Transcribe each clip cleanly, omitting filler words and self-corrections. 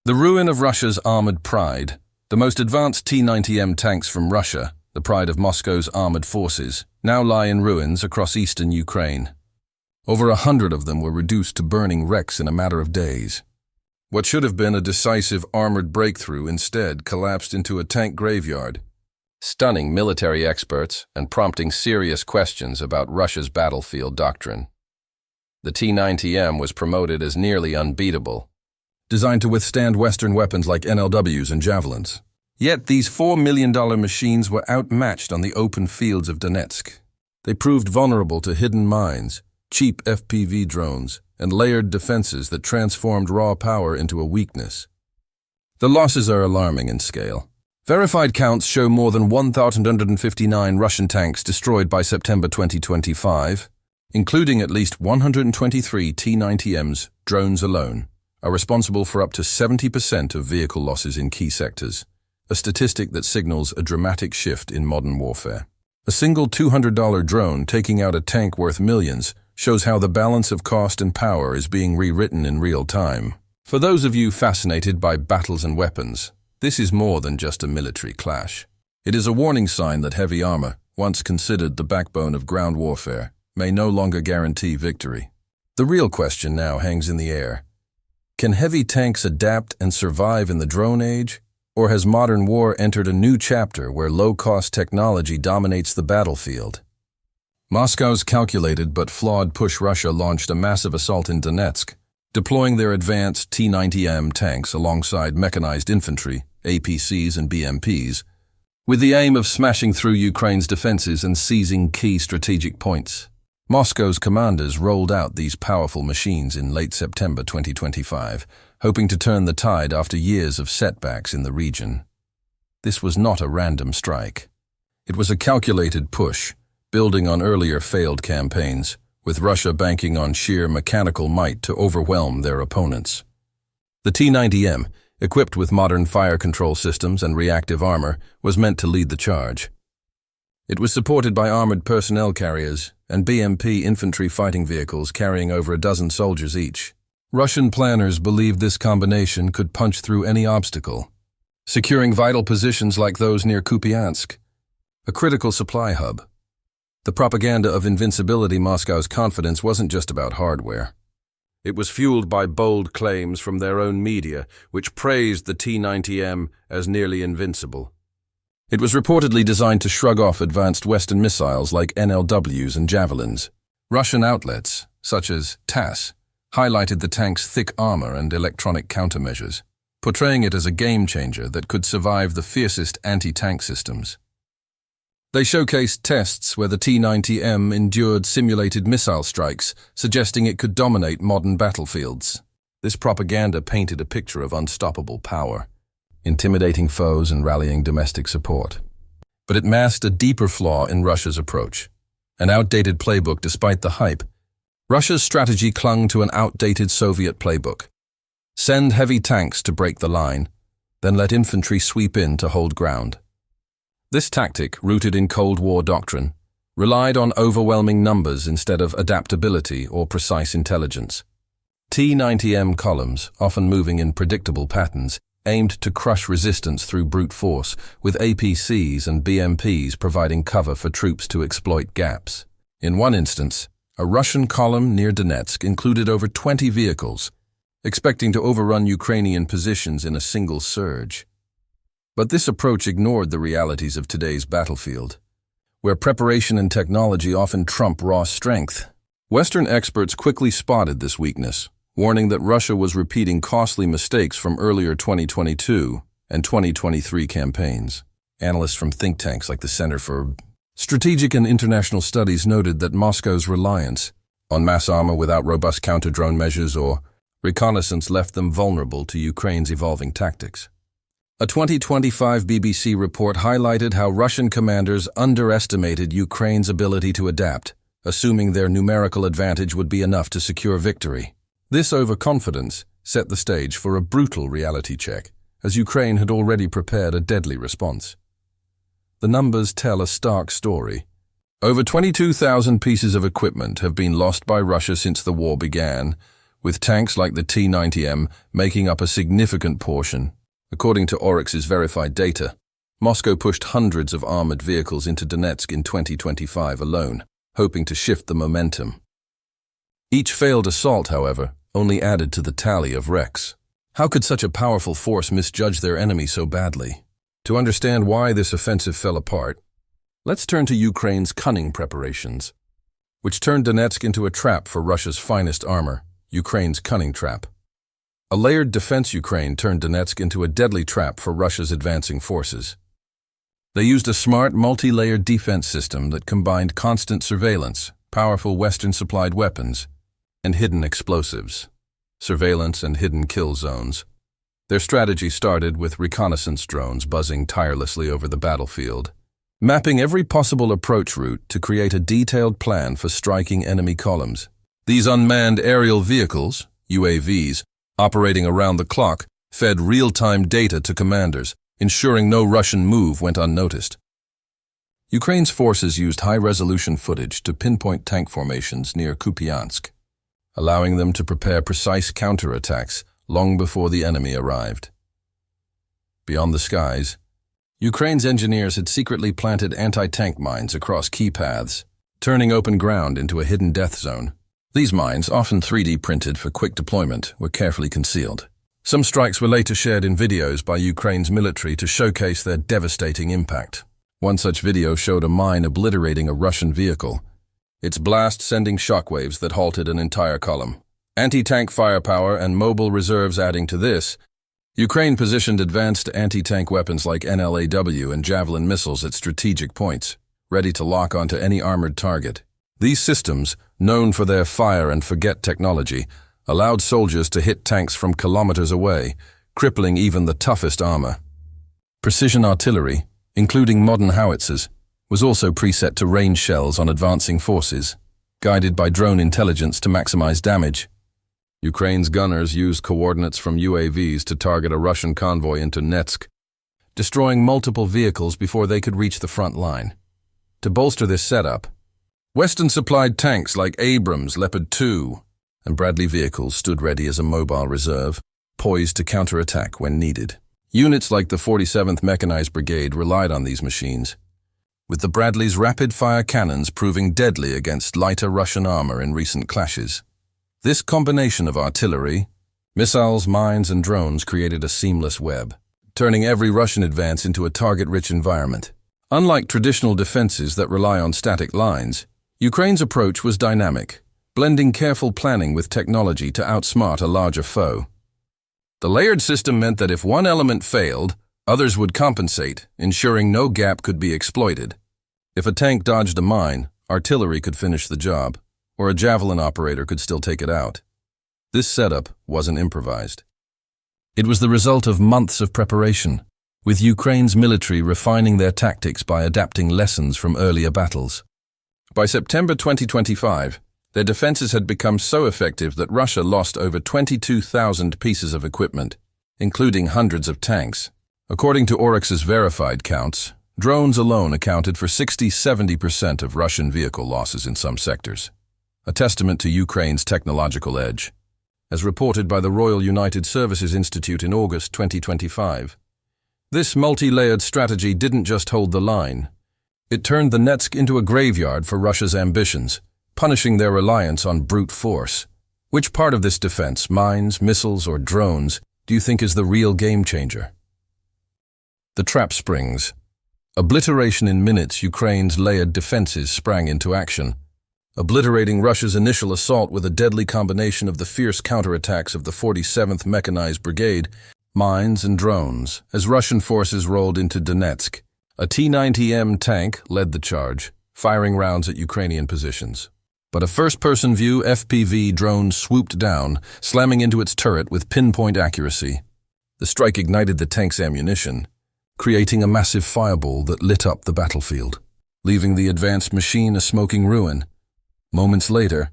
The ruin of Russia's armored pride. The most advanced T-90M tanks from Russia, the pride of Moscow's armored forces, now lie in ruins across eastern Ukraine. Over 100 of them were reduced to burning wrecks in a matter of days. What should have been a decisive armored breakthrough instead collapsed into a tank graveyard, stunning military experts and prompting serious questions about Russia's battlefield doctrine. The T-90M was promoted as nearly unbeatable, designed to withstand Western weapons like NLWs and javelins. Yet these $4 million machines were outmatched on the open fields of Donetsk. They proved vulnerable to hidden mines, cheap FPV drones, and layered defenses that transformed raw power into a weakness. The losses are alarming in scale. Verified counts show more than 1,159 Russian tanks destroyed by September 2025, including at least 123 T-90Ms drones alone, are responsible for up to 70% of vehicle losses in key sectors, a statistic that signals a dramatic shift in modern warfare. A single $200 drone taking out a tank worth millions shows how the balance of cost and power is being rewritten in real time. For those of you fascinated by battles and weapons, this is more than just a military clash. It is a warning sign that heavy armor, once considered the backbone of ground warfare, may no longer guarantee victory. The real question now hangs in the air. Can heavy tanks adapt and survive in the drone age? Or has modern war entered a new chapter where low-cost technology dominates the battlefield? Moscow's calculated but flawed push Russia launched a massive assault in Donetsk, deploying their advanced T-90M tanks alongside mechanized infantry, APCs and BMPs, with the aim of smashing through Ukraine's defenses and seizing key strategic points. Moscow's commanders rolled out these powerful machines in late September 2025, hoping to turn the tide after years of setbacks in the region. This was not a random strike. It was a calculated push, building on earlier failed campaigns, with Russia banking on sheer mechanical might to overwhelm their opponents. The T-90M, equipped with modern fire control systems and reactive armor, was meant to lead the charge. It was supported by armored personnel carriers and BMP infantry fighting vehicles carrying over a dozen soldiers each. Russian planners believed this combination could punch through any obstacle, securing vital positions like those near Kupiansk, a critical supply hub. The propaganda of invincibility Moscow's confidence wasn't just about hardware. It was fueled by bold claims from their own media, which praised the T-90M as nearly invincible. It was reportedly designed to shrug off advanced Western missiles like NLWs and javelins. Russian outlets, such as TASS, highlighted the tank's thick armor and electronic countermeasures, portraying it as a game-changer that could survive the fiercest anti-tank systems. They showcased tests where the T-90M endured simulated missile strikes, suggesting it could dominate modern battlefields. This propaganda painted a picture of unstoppable power, intimidating foes and rallying domestic support. But it masked a deeper flaw in Russia's approach, an outdated playbook despite the hype. Russia's strategy clung to an outdated Soviet playbook. Send heavy tanks to break the line, then let infantry sweep in to hold ground. This tactic, rooted in Cold War doctrine, relied on overwhelming numbers instead of adaptability or precise intelligence. T-90M columns, often moving in predictable patterns, aimed to crush resistance through brute force, with APCs and BMPs providing cover for troops to exploit gaps. In one instance, a Russian column near Donetsk included over 20 vehicles, expecting to overrun Ukrainian positions in a single surge. But this approach ignored the realities of today's battlefield, where preparation and technology often trump raw strength. Western experts quickly spotted this weakness, warning that Russia was repeating costly mistakes from earlier 2022 and 2023 campaigns. Analysts from think tanks like the Center for Strategic and International Studies noted that Moscow's reliance on mass armor without robust counter-drone measures or reconnaissance left them vulnerable to Ukraine's evolving tactics. A 2025 BBC report highlighted how Russian commanders underestimated Ukraine's ability to adapt, assuming their numerical advantage would be enough to secure victory. This overconfidence set the stage for a brutal reality check, as Ukraine had already prepared a deadly response. The numbers tell a stark story. Over 22,000 pieces of equipment have been lost by Russia since the war began, with tanks like the T-90M making up a significant portion. According to Oryx's verified data, Moscow pushed hundreds of armored vehicles into Donetsk in 2025 alone, hoping to shift the momentum. Each failed assault, however, only added to the tally of wrecks. How could such a powerful force misjudge their enemy so badly? To understand why this offensive fell apart, let's turn to Ukraine's cunning preparations, which turned Donetsk into a trap for Russia's finest armor, Ukraine's cunning trap. A layered defense Ukraine turned Donetsk into a deadly trap for Russia's advancing forces. They used a smart, multi-layered defense system that combined constant surveillance, powerful Western-supplied weapons, and hidden explosives, surveillance and hidden kill zones. Their strategy started with reconnaissance drones buzzing tirelessly over the battlefield, mapping every possible approach route to create a detailed plan for striking enemy columns. These unmanned aerial vehicles, UAVs, operating around the clock, fed real-time data to commanders, ensuring no Russian move went unnoticed. Ukraine's forces used high-resolution footage to pinpoint tank formations near Kupiansk, allowing them to prepare precise counterattacks long before the enemy arrived. Beyond the skies, Ukraine's engineers had secretly planted anti-tank mines across key paths, turning open ground into a hidden death zone. These mines, often 3D printed for quick deployment, were carefully concealed. Some strikes were later shared in videos by Ukraine's military to showcase their devastating impact. One such video showed a mine obliterating a Russian vehicle, its blast sending shockwaves that halted an entire column. Anti-tank firepower and mobile reserves adding to this, Ukraine positioned advanced anti-tank weapons like NLAW and Javelin missiles at strategic points, ready to lock onto any armored target. These systems, known for their fire-and-forget technology, allowed soldiers to hit tanks from kilometers away, crippling even the toughest armor. Precision artillery, including modern howitzers, was also preset to range shells on advancing forces, guided by drone intelligence to maximize damage. Ukraine's gunners used coordinates from UAVs to target a Russian convoy into Donetsk, destroying multiple vehicles before they could reach the front line. To bolster this setup, Western-supplied tanks like Abrams, Leopard 2, and Bradley vehicles stood ready as a mobile reserve, poised to counterattack when needed. Units like the 47th Mechanized Brigade relied on these machines, with the Bradley's rapid-fire cannons proving deadly against lighter Russian armor in recent clashes. This combination of artillery, missiles, mines, and drones created a seamless web, turning every Russian advance into a target-rich environment. Unlike traditional defenses that rely on static lines, Ukraine's approach was dynamic, blending careful planning with technology to outsmart a larger foe. The layered system meant that if one element failed, others would compensate, ensuring no gap could be exploited. If a tank dodged a mine, artillery could finish the job, or a javelin operator could still take it out. This setup wasn't improvised. It was the result of months of preparation, with Ukraine's military refining their tactics by adapting lessons from earlier battles. By September 2025, their defenses had become so effective that Russia lost over 22,000 pieces of equipment, including hundreds of tanks. According to Oryx's verified counts, drones alone accounted for 60–70% of Russian vehicle losses in some sectors, a testament to Ukraine's technological edge. As reported by the Royal United Services Institute in August 2025, this multi-layered strategy didn't just hold the line. It turned Donetsk into a graveyard for Russia's ambitions, punishing their reliance on brute force. Which part of this defense, mines, missiles, or drones, do you think is the real game-changer? The trap springs. Obliteration in minutes, Ukraine's layered defenses sprang into action, obliterating Russia's initial assault with a deadly combination of the fierce counterattacks of the 47th Mechanized Brigade, mines, and drones. As Russian forces rolled into Donetsk, a T-90M tank led the charge, firing rounds at Ukrainian positions. But a first-person view FPV drone swooped down, slamming into its turret with pinpoint accuracy. The strike ignited the tank's ammunition, creating a massive fireball that lit up the battlefield, leaving the advanced machine a smoking ruin. Moments later,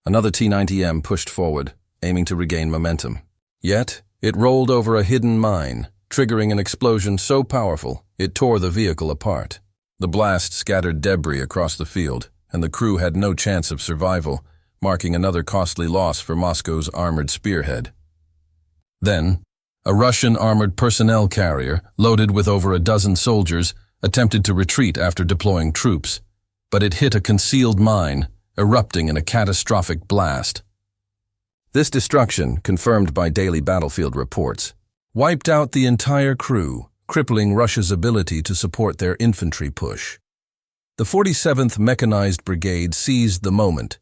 another T-90M pushed forward, aiming to regain momentum. Yet, it rolled over a hidden mine, triggering an explosion so powerful it tore the vehicle apart. The blast scattered debris across the field, and the crew had no chance of survival, marking another costly loss for Moscow's armored spearhead. Then, a Russian armored personnel carrier, loaded with over a dozen soldiers, attempted to retreat after deploying troops, but it hit a concealed mine, erupting in a catastrophic blast. This destruction, confirmed by daily battlefield reports, wiped out the entire crew, crippling Russia's ability to support their infantry push. The 47th Mechanized Brigade seized the moment,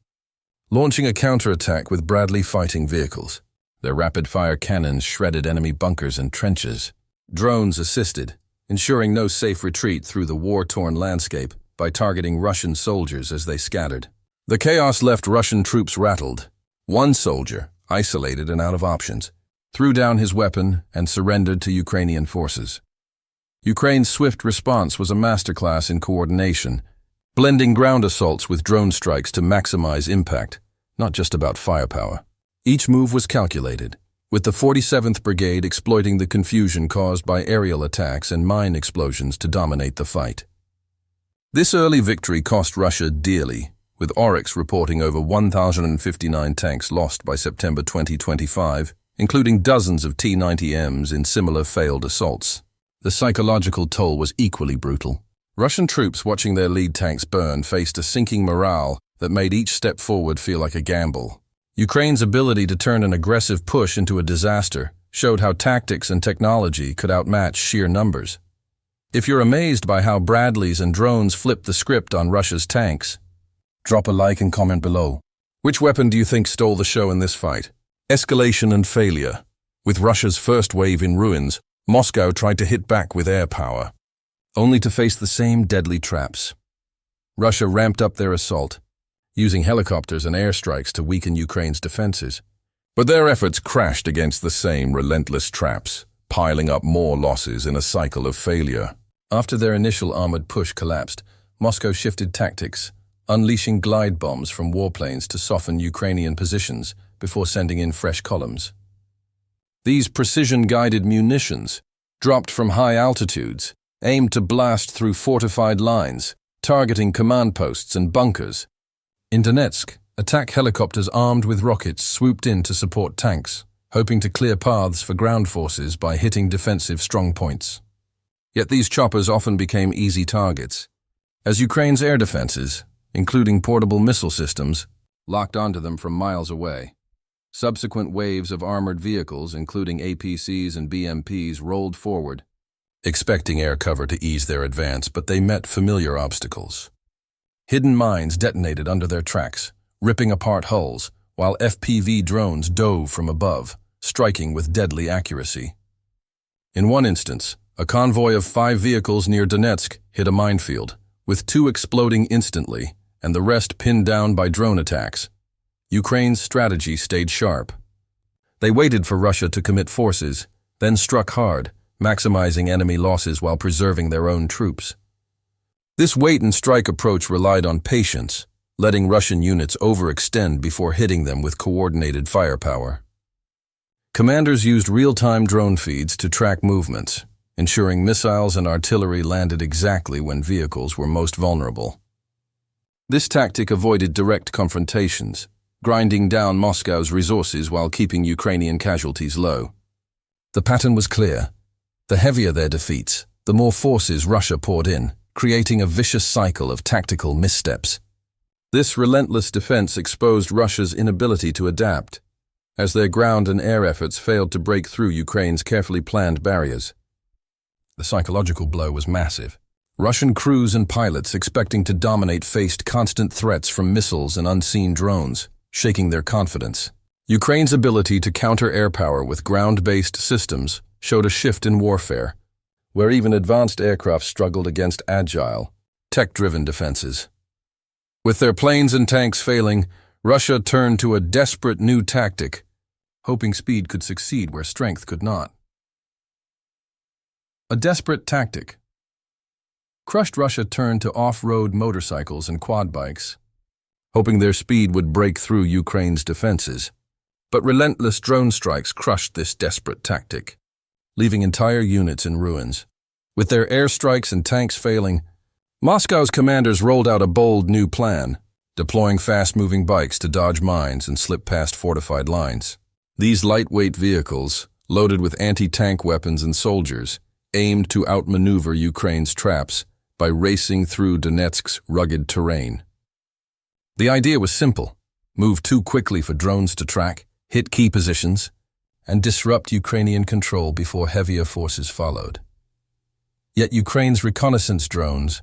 launching a counterattack with Bradley fighting vehicles. Their rapid-fire cannons shredded enemy bunkers and trenches. Drones assisted, ensuring no safe retreat through the war-torn landscape by targeting Russian soldiers as they scattered. The chaos left Russian troops rattled. One soldier, isolated and out of options, threw down his weapon and surrendered to Ukrainian forces. Ukraine's swift response was a masterclass in coordination, blending ground assaults with drone strikes to maximize impact, not just about firepower. Each move was calculated, with the 47th Brigade exploiting the confusion caused by aerial attacks and mine explosions to dominate the fight. This early victory cost Russia dearly, with Oryx reporting over 1,059 tanks lost by September 2025, including dozens of T-90Ms in similar failed assaults. The psychological toll was equally brutal. Russian troops watching their lead tanks burn faced a sinking morale that made each step forward feel like a gamble. Ukraine's ability to turn an aggressive push into a disaster showed how tactics and technology could outmatch sheer numbers. If you're amazed by how Bradleys and drones flipped the script on Russia's tanks, drop a like and comment below. Which weapon do you think stole the show in this fight? Escalation and failure. With Russia's first wave in ruins, Moscow tried to hit back with air power, only to face the same deadly traps. Russia ramped up their assault, using helicopters and airstrikes to weaken Ukraine's defenses. But their efforts crashed against the same relentless traps, piling up more losses in a cycle of failure. After their initial armored push collapsed, Moscow shifted tactics, unleashing glide bombs from warplanes to soften Ukrainian positions before sending in fresh columns. These precision-guided munitions, dropped from high altitudes, aimed to blast through fortified lines, targeting command posts and bunkers. In Donetsk, attack helicopters armed with rockets swooped in to support tanks, hoping to clear paths for ground forces by hitting defensive strongpoints. Yet these choppers often became easy targets, as Ukraine's air defenses, including portable missile systems, locked onto them from miles away. Subsequent waves of armored vehicles, including APCs and BMPs, rolled forward, expecting air cover to ease their advance, but they met familiar obstacles. Hidden mines detonated under their tracks, ripping apart hulls, while FPV drones dove from above, striking with deadly accuracy. In one instance, a convoy of 5 vehicles near Donetsk hit a minefield, with 2 exploding instantly and the rest pinned down by drone attacks. Ukraine's strategy stayed sharp. They waited for Russia to commit forces, then struck hard, maximizing enemy losses while preserving their own troops. This wait-and-strike approach relied on patience, letting Russian units overextend before hitting them with coordinated firepower. Commanders used real-time drone feeds to track movements, ensuring missiles and artillery landed exactly when vehicles were most vulnerable. This tactic avoided direct confrontations, grinding down Moscow's resources while keeping Ukrainian casualties low. The pattern was clear. The heavier their defeats, the more forces Russia poured in, creating a vicious cycle of tactical missteps. This relentless defense exposed Russia's inability to adapt, as their ground and air efforts failed to break through Ukraine's carefully planned barriers. The psychological blow was massive. Russian crews and pilots expecting to dominate faced constant threats from missiles and unseen drones, shaking their confidence. Ukraine's ability to counter air power with ground-based systems showed a shift in warfare, where even advanced aircraft struggled against agile, tech-driven defenses. With their planes and tanks failing, Russia turned to a desperate new tactic, hoping speed could succeed where strength could not. A desperate tactic. Crushed Russia turned to off-road motorcycles and quad bikes, hoping their speed would break through Ukraine's defenses. But relentless drone strikes crushed this desperate tactic, leaving entire units in ruins. With their airstrikes and tanks failing, Moscow's commanders rolled out a bold new plan, deploying fast-moving bikes to dodge mines and slip past fortified lines. These lightweight vehicles, loaded with anti-tank weapons and soldiers, aimed to outmaneuver Ukraine's traps by racing through Donetsk's rugged terrain. The idea was simple: move too quickly for drones to track, hit key positions, and disrupt Ukrainian control before heavier forces followed. Yet Ukraine's reconnaissance drones,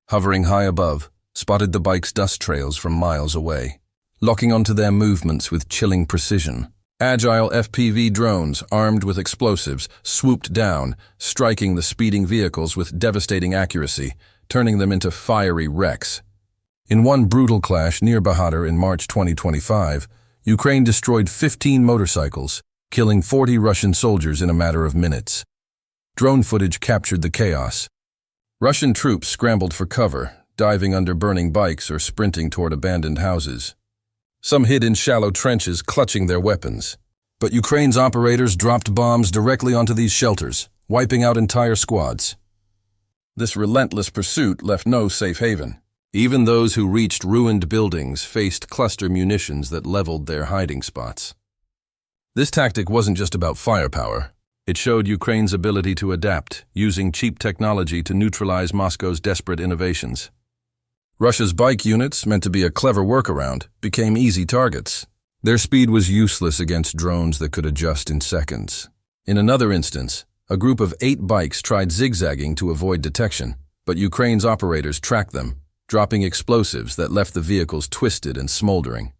hovering high above, spotted the bikes' dust trails from miles away, locking onto their movements with chilling precision. Agile FPV drones, armed with explosives, swooped down, striking the speeding vehicles with devastating accuracy, turning them into fiery wrecks. In one brutal clash near Bahadar in March 2025, Ukraine destroyed 15 motorcycles, killing 40 Russian soldiers in a matter of minutes. Drone footage captured the chaos. Russian troops scrambled for cover, diving under burning bikes or sprinting toward abandoned houses. Some hid in shallow trenches, clutching their weapons. But Ukraine's operators dropped bombs directly onto these shelters, wiping out entire squads. This relentless pursuit left no safe haven. Even those who reached ruined buildings faced cluster munitions that leveled their hiding spots. This tactic wasn't just about firepower. It showed Ukraine's ability to adapt, using cheap technology to neutralize Moscow's desperate innovations. Russia's bike units, meant to be a clever workaround, became easy targets. Their speed was useless against drones that could adjust in seconds. In another instance, a group of 8 bikes tried zigzagging to avoid detection, but Ukraine's operators tracked them, dropping explosives that left the vehicles twisted and smoldering.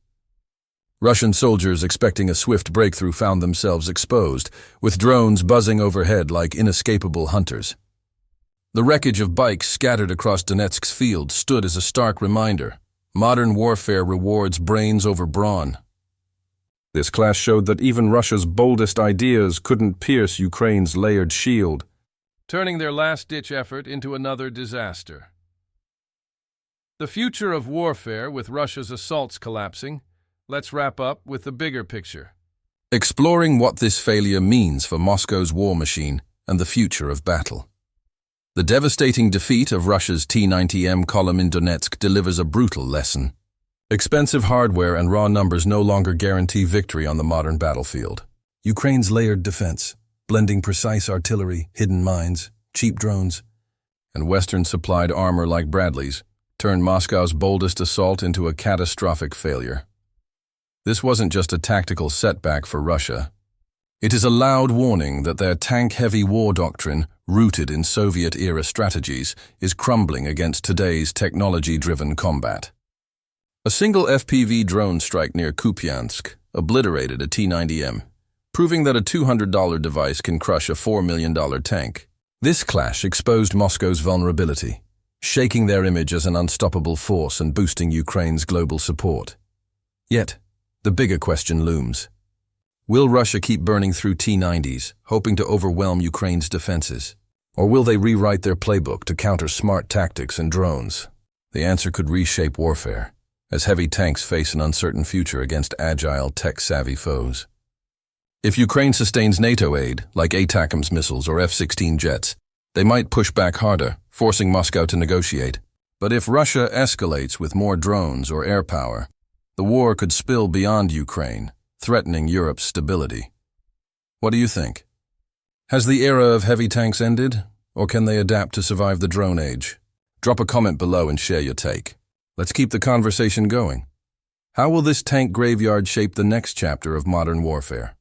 Russian soldiers expecting a swift breakthrough found themselves exposed, with drones buzzing overhead like inescapable hunters. The wreckage of bikes scattered across Donetsk's fields stood as a stark reminder: modern warfare rewards brains over brawn. This clash showed that even Russia's boldest ideas couldn't pierce Ukraine's layered shield, turning their last-ditch effort into another disaster. The future of warfare, with Russia's assaults collapsing, let's wrap up with the bigger picture. Exploring what this failure means for Moscow's war machine and the future of battle. The devastating defeat of Russia's T-90M column in Donetsk delivers a brutal lesson. Expensive hardware and raw numbers no longer guarantee victory on the modern battlefield. Ukraine's layered defense, blending precise artillery, hidden mines, cheap drones, and Western-supplied armor like Bradley's, turned Moscow's boldest assault into a catastrophic failure. This wasn't just a tactical setback for Russia. It is a loud warning that their tank-heavy war doctrine, rooted in Soviet-era strategies, is crumbling against today's technology-driven combat. A single FPV drone strike near Kupiansk obliterated a T-90M, proving that a $200 device can crush a $4 million tank. This clash exposed Moscow's vulnerability, shaking their image as an unstoppable force and boosting Ukraine's global support. Yet, the bigger question looms. Will Russia keep burning through T-90s, hoping to overwhelm Ukraine's defenses? Or will they rewrite their playbook to counter smart tactics and drones? The answer could reshape warfare, as heavy tanks face an uncertain future against agile, tech-savvy foes. If Ukraine sustains NATO aid, like ATACMS missiles or F-16 jets, they might push back harder, forcing Moscow to negotiate. But if Russia escalates with more drones or air power, the war could spill beyond Ukraine, threatening Europe's stability. What do you think? Has the era of heavy tanks ended, or can they adapt to survive the drone age? Drop a comment below and share your take. Let's keep the conversation going. How will this tank graveyard shape the next chapter of modern warfare?